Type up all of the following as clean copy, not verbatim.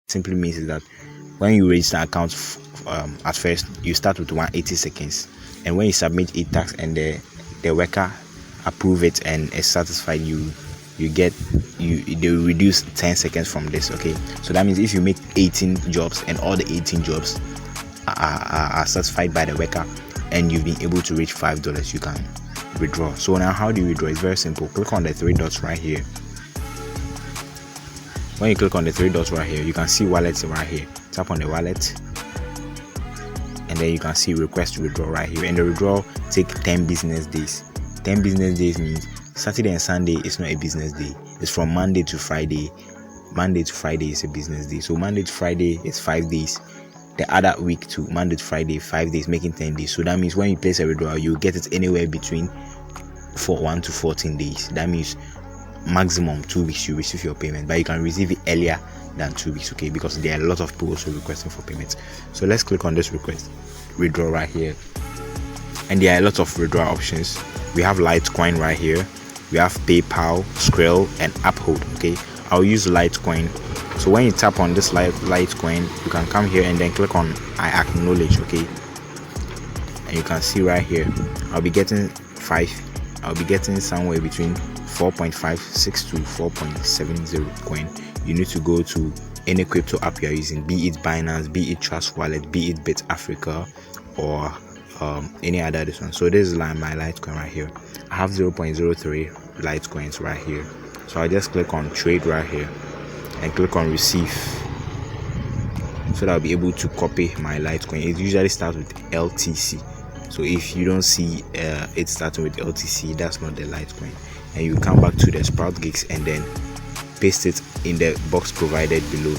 simply means is that when you register an account at first, you start with 180 seconds, and when you submit a tax and the worker approve it and is satisfied, they will reduce 10 seconds from this. Okay, so that means if you make 18 jobs and all the 18 jobs are satisfied by the worker and you've been able to reach $5, you can withdraw. So now how do you withdraw? It's very simple. Click on the three dots right here. When you click on the three dots right here, you can see wallets right here. Tap on the wallet, and then you can see request to withdraw right here, and the withdrawal take 10 business days. 10 business days means Saturday and Sunday is not a business day. It's from Monday to Friday. Monday to Friday is a business day. So Monday to Friday is 5 days. The other week to Monday to Friday, 5 days, making 10 days. So that means when you place a withdrawal, you get it anywhere between 1 to 14 days. That means maximum 2 weeks you receive your payment, but you can receive it earlier than 2 weeks, okay, because there are a lot of people also requesting for payments. So let's click on this withdraw right here, and there are a lot of withdrawal options. We have Litecoin right here, we have PayPal, Skrill, and Uphold. Okay, I'll use Litecoin. So when you tap on this Litecoin, you can come here and then click on I acknowledge. Okay, and you can see right here I'll be getting somewhere between 4.56 to 4.70 coin. You need to go to any crypto app you're using, be it Binance, be it Trust Wallet, be it Bit Africa, or any other this one. So this is like my Litecoin right here. I have 0.03 Litecoins right here. So I just click on trade right here and click on receive, so that I'll be able to copy my Litecoin. It usually starts with LTC. So if you don't see it starting with LTC, that's not the Litecoin. And you come back to the Sproutgigs and then paste it in the box provided below.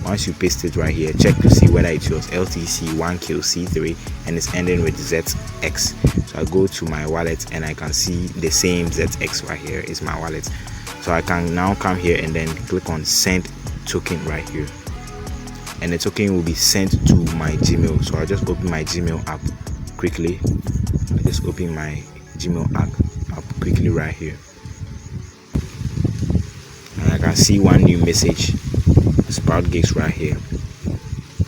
Once you paste it right here, check to see whether it's yours. LTC 1KC3 and it's ending with ZX. So I go to my wallet and I can see the same ZX right here is my wallet. So I can now come here and then click on send token right here, and the token will be sent to my Gmail. So I'll just open my Gmail app quickly. I just open my Gmail app quickly right here, and I can see one new message, Sproutgigs right here.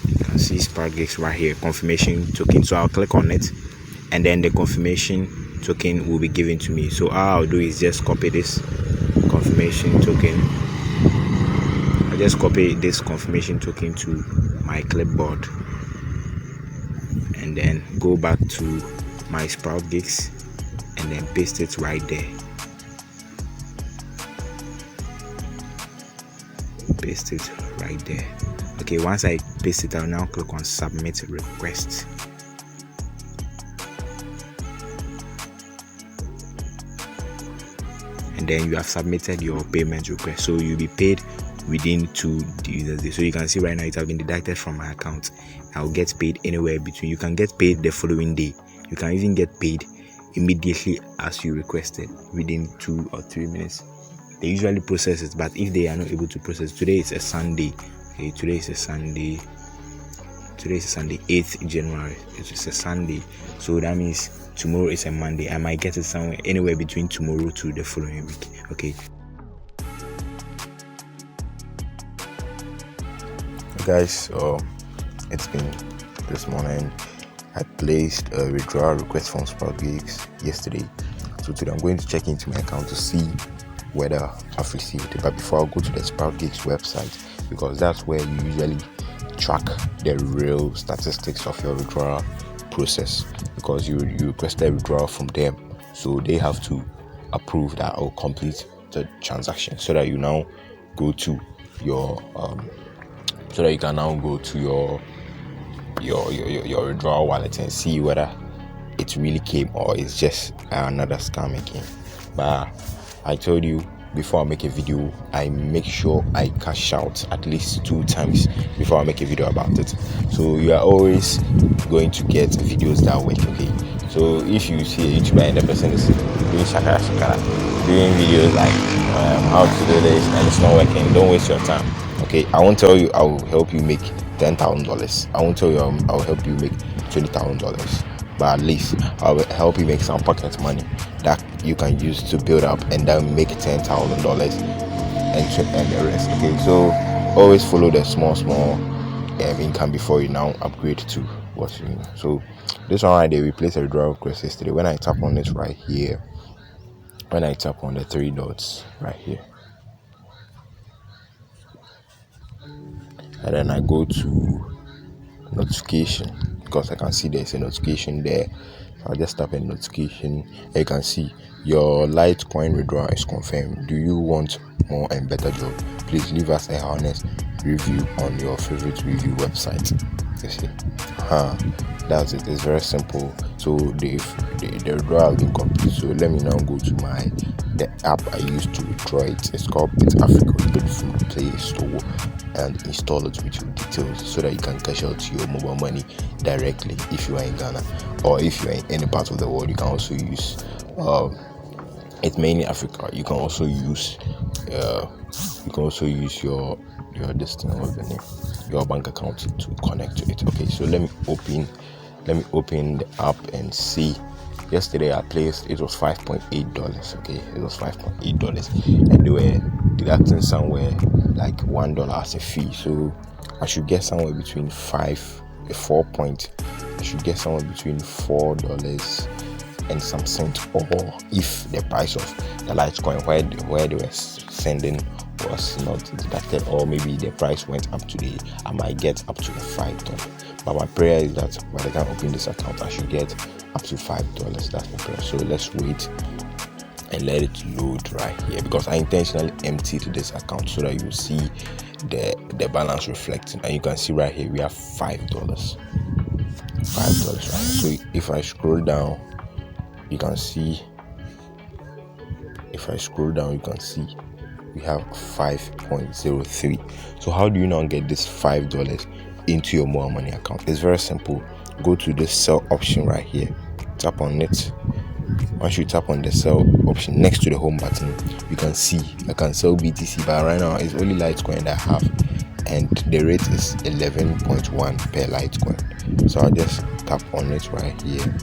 You can see Sproutgigs right here, confirmation token. So I'll click on it, and then the confirmation token will be given to me. So all I'll do is just copy this confirmation token. I just copy this confirmation token to my clipboard and then go back to my Sproutgigs and then paste it right there. Paste it right there. Okay, once I paste it, I'll now click on submit request. And then you have submitted your payment request, so you'll be paid within 2 business days. So you can see right now it has been deducted from my account. I'll get paid anywhere between, you can get paid the following day, you can even get paid immediately as you requested within 2 or 3 minutes. They usually process it, but if they are not able to process, today is a Sunday. Okay, today is a Sunday, 8th January. It's a Sunday, so that means tomorrow is a Monday. I might get it somewhere anywhere between tomorrow to the following week. Okay, guys, it's been this morning. I placed a withdrawal request from Sproutgigs yesterday, so today I'm going to check into my account to see whether I've received it. But before, I'll go to the Sproutgigs website, because that's where you usually track the real statistics of your withdrawal process, because you requested withdrawal from them, so they have to approve that or complete the transaction, so that you now go to your so that you can now go to your withdrawal wallet and see whether it really came or it's just another scam again. But I told you before I make a video, I make sure I cash out at least 2 times before I make a video about it. So you are always going to get videos that way. Okay, so if you see a YouTuber and the person is doing shakara, doing videos like how to do this and it's not working, don't waste your time. Okay, I won't tell you I will help you make $10,000. I won't tell you I will help you make $20,000. But at least I will help you make some pocket money that you can use to build up and then make $10,000 and the rest. Okay, so always follow the small income before you now upgrade to what you need. So this one right there, we place a withdrawal request yesterday. When I tap on it right here, when I tap on the three dots right here, and then I go to notification, because I can see there's a notification there. So I'll just tap in notification, and you can see your Litecoin withdrawal is confirmed. Do you want more and better job? Please leave us a honest review on your favorite review website. You see, that's it. It's very simple. So the withdrawal has been complete. So let me now go to the app I used to withdraw it. It's called Bit Africa. Go from the Play Store and install it with your details so that you can cash out your mobile money directly if you are in Ghana, or if you are in any part of the world. You can also use it's mainly Africa. You can also use your destiny, what's the name, your bank account to connect to it. Okay, so let me open the app and see. Yesterday I placed, it was $5.8. Okay, it was $5.8, and they were deducting somewhere like $1 as a fee. So I should get somewhere between $4 and some cent, or if the price of the Litecoin where they were sending was not deducted, or maybe the price went up today, I might get up to the $5. But my prayer is that by the time I open this account, I should get up to $5. That's my prayer. So let's wait and let it load right here, because I intentionally emptied this account so that you see the balance reflecting, and you can see right here we have $5 right here. So if I scroll down, you can see, we have 5.03. So how do you now get this $5 into your mobile money account? It's very simple. Go to this sell option right here, tap on it. Once you tap on the sell option next to the home button, you can see I can sell BTC, but right now it's only Litecoin that I have, and the rate is 11.1 per Litecoin. So I'll just tap on it right here.